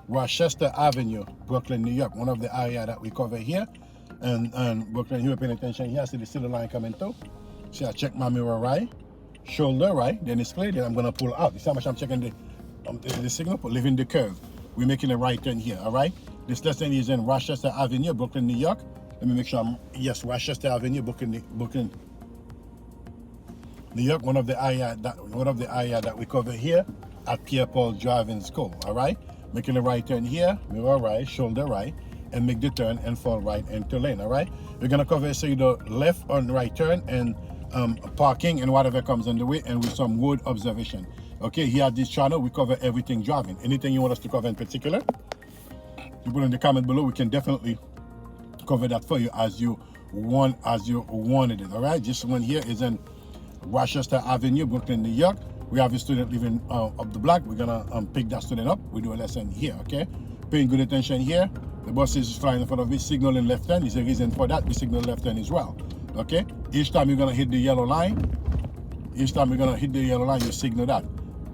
Rochester Avenue, Brooklyn, New York. One of the area that we cover here. And Brooklyn, you paying attention here. See the silver line coming through. See, I check my mirror right, shoulder right, then it's clear. Then I'm gonna pull out. You see how much I'm checking the signal? Leaving the curve. We're making a right turn here. All right. This lesson is in Rochester Avenue, Brooklyn, New York. Let me make sure yes, Rochester Avenue, Brooklyn, New York. One of the area that we cover here at Pierre Driving School. All right. Making a right turn here, mirror right, shoulder right, and make the turn and fall right into lane. All right. We're gonna cover so the left on right turn and parking and whatever comes on the way, and with some road observation. Okay. Here at this channel, we cover everything driving. Anything you want us to cover in particular, you put in the comment below. We can definitely cover that for you as you wanted it. All right. This one here is in Rochester Avenue, Brooklyn, New York. We have a student living up the block. We're gonna pick that student up. We do a lesson here. Okay. Paying good attention here. The bus is flying in front of me, signaling left turn. Is a reason for that. We signal left turn as well. Okay. Each time you're gonna hit the yellow line. Each time you're gonna hit the yellow line, you signal that.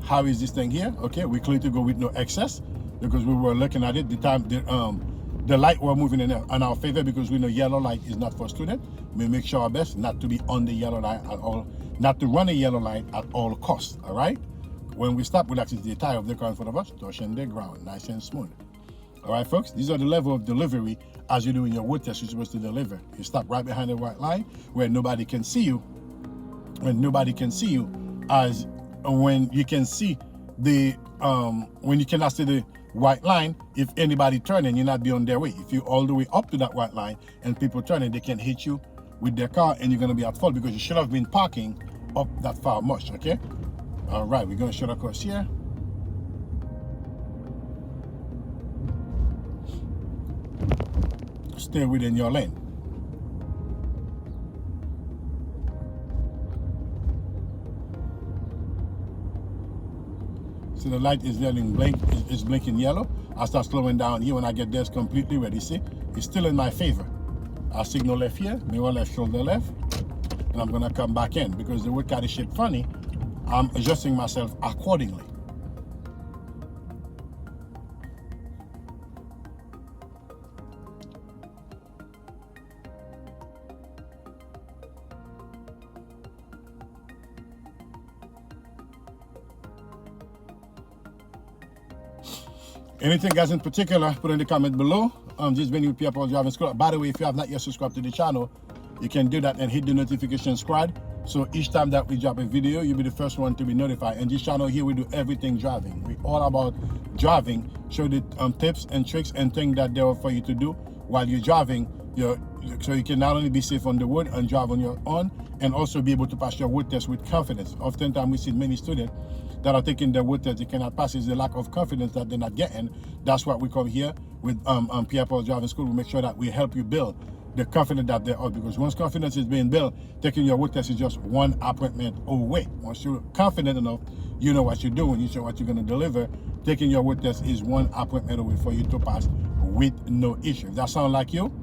How is this thing here? Okay. We clear to go with no excess, because we were looking at it. The light were moving in our favor, because we know yellow light is not for student. We make sure our best not to be on the yellow light at all, not to run a yellow light at all costs. All right. When we stop, we'll actually see the tire of the car in front of us, touching the ground, nice and smooth. All right, folks. These are the level of delivery as you do in your road test. You're supposed to deliver. You stop right behind the white line where nobody can see you. When nobody can see you, as when you can see the when you cannot see the white line, if anybody turning, you're not be on their way. If you're all the way up to that white line and people turning, they can hit you with their car and you're going to be at fault, because you should have been parking up that far much. Okay. All right, we're going to shut across here. Stay within your lane. So the light is blinking yellow. I start slowing down here. When I get there, it's completely ready. See, it's still in my favor. I signal left here, mirror left, shoulder left, and I'm gonna come back in, because the road kind of shaped funny. I'm adjusting myself accordingly. Anything, guys, in particular, put in the comment below. This has been with Pierre Driving School. By the way, if you have not yet subscribed to the channel, you can do that and hit the notification squad. So each time that we drop a video, you'll be the first one to be notified. And this channel here, we do everything driving. We all about driving. Show the tips and tricks and things that there are for you to do while you're driving. So you can not only be safe on the road and drive on your own, and also be able to pass your road test with confidence. Oftentimes we see many students that are taking their road test, they cannot pass. It's the lack of confidence that they're not getting. That's why we come here with Pierre Driving School. We make sure that we help you build the confidence that they are, because once confidence is being built, taking your road test is just one appointment away. Once you're confident enough, you know what you're doing, you know what you're going to deliver. Taking your road test is one appointment away for you to pass with no issue. If that sounds like you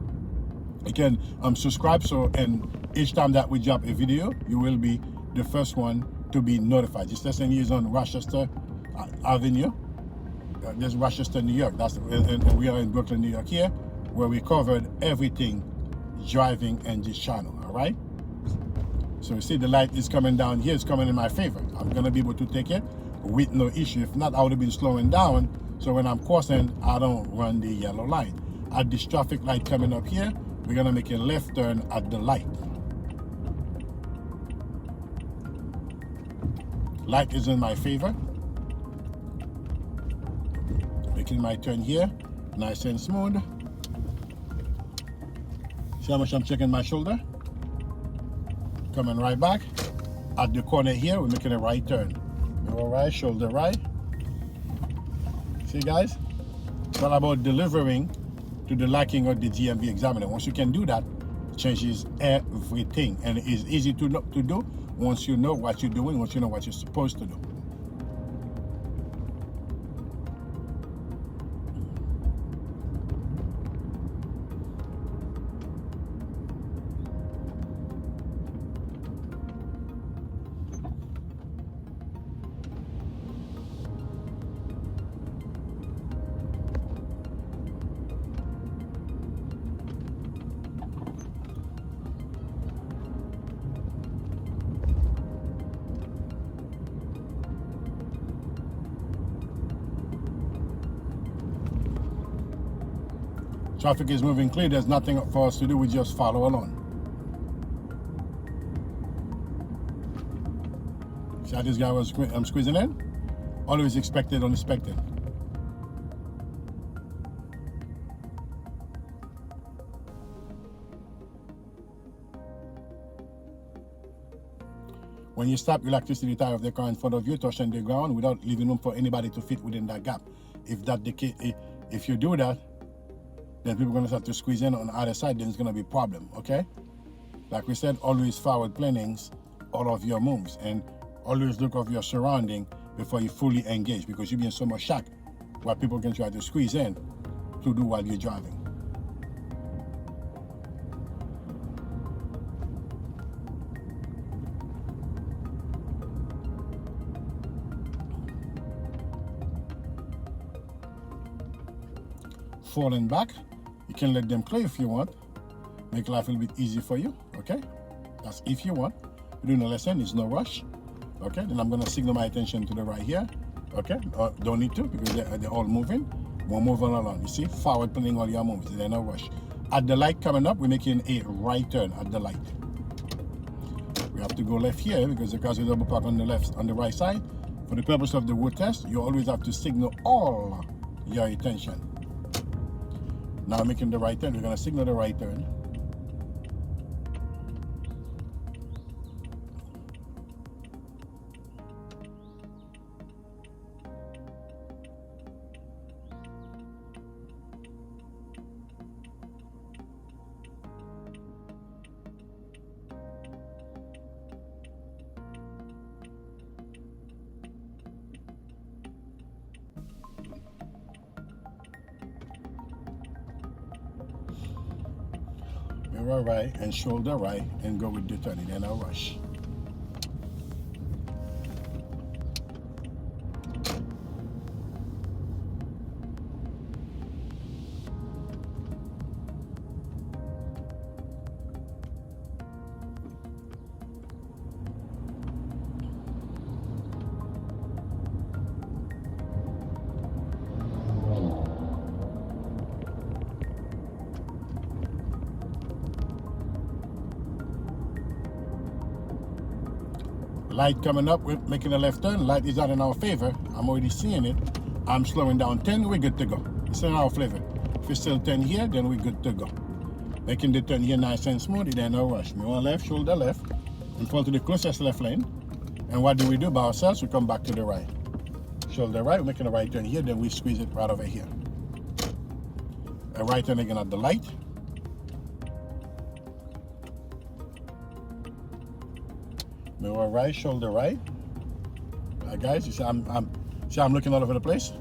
can subscribe, so and each time that we drop a video, you will be the first one to be notified. This lesson is on Rochester Avenue. This is Rochester, New York. And we are in Brooklyn, New York here, where we covered everything driving in this channel. All right. So you see the light is coming down here. It's coming in my favor. I'm gonna be able to take it with no issue. If not, I would have been slowing down. So when I'm crossing, I don't run the yellow line. At this traffic light coming up here, we're gonna make a left turn at the light. Light is in my favor. Making my turn here, nice and smooth. See how much I'm checking my shoulder? Coming right back. At the corner here, we're making a right turn. Mirror right, shoulder right. See, guys? It's all about delivering to the liking of the GMV examiner. Once you can do that, it changes everything. And it is easy to do once you know what you're doing, once you know what you're supposed to do. Traffic is moving clear. There's nothing for us to do. We just follow along. See how this guy was squeezing in? Always expected, unexpected. When you stop, electricity tire of the car in front of you touching the ground without leaving room for anybody to fit within that gap. If that the case, if you do that, then people are going to start to squeeze in on the other side. Then it's going to be a problem. Okay? Like we said, always forward plannings all of your moves, and always look of your surrounding before you fully engage, because you'll be in so much shock what people can try to squeeze in to do while you're driving. Falling back, you can let them clear if you want. Make life a little bit easy for you. Okay? That's if you want. We're doing a lesson, there's no rush. Okay, then I'm going to signal my attention to the right here. Okay, don't need to, because they're all moving. We're moving along. You see, forward planning all your moves. There's no rush. At the light coming up, we're making a right turn at the light. We have to go left here because the cars are double parked on the left, on the right side. For the purpose of the road test, you always have to signal all your attention. Now making the right turn, we're going to signal the right turn. Mirror right and shoulder right and go with the turning, then I'll rush. Light coming up, we're making a left turn. Light is not in our favor. I'm already seeing it. I'm slowing down 10, we're good to go. It's in our favor. If it's still 10 here, then we're good to go. Making the turn here nice and smooth, then no rush. Mirror left, shoulder left, and fall to the closest left lane. And what do we do by ourselves? We come back to the right. Shoulder right, we're making a right turn here, then we squeeze it right over here. A right turn again at the light. Mirror right, shoulder right. Guys, you see I'm looking all over the place.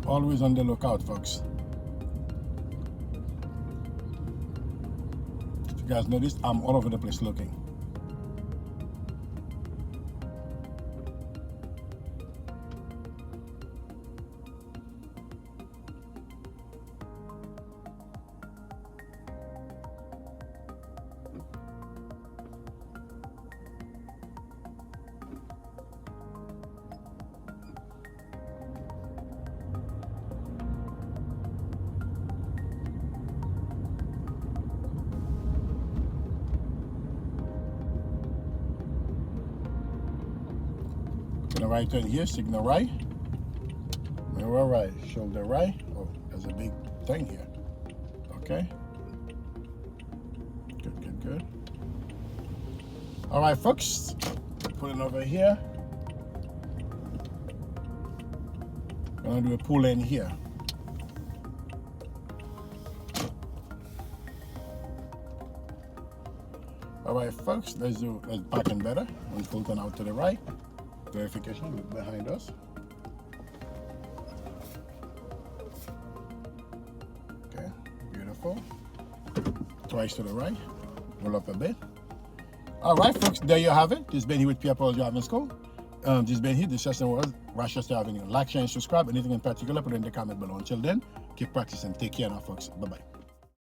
Always on the lookout, folks. If you guys noticed, I'm all over the place looking. Gonna right turn here, signal right. Mirror right, shoulder right. Oh, there's a big thing here. Okay. Good. All right, folks. Pulling over here. Gonna do a pull in here. All right, folks. Let's back in better. And full turn out to the right. Verification behind us. Okay, beautiful. Twice to the right. Roll up a bit. All right, folks, there you have it. This has been here with Pierre Driving School. This has been here. This session was Rochester Avenue. Like, share, and subscribe. Anything in particular, put it in the comment below. Until then, keep practicing. Take care now, folks. Bye-bye.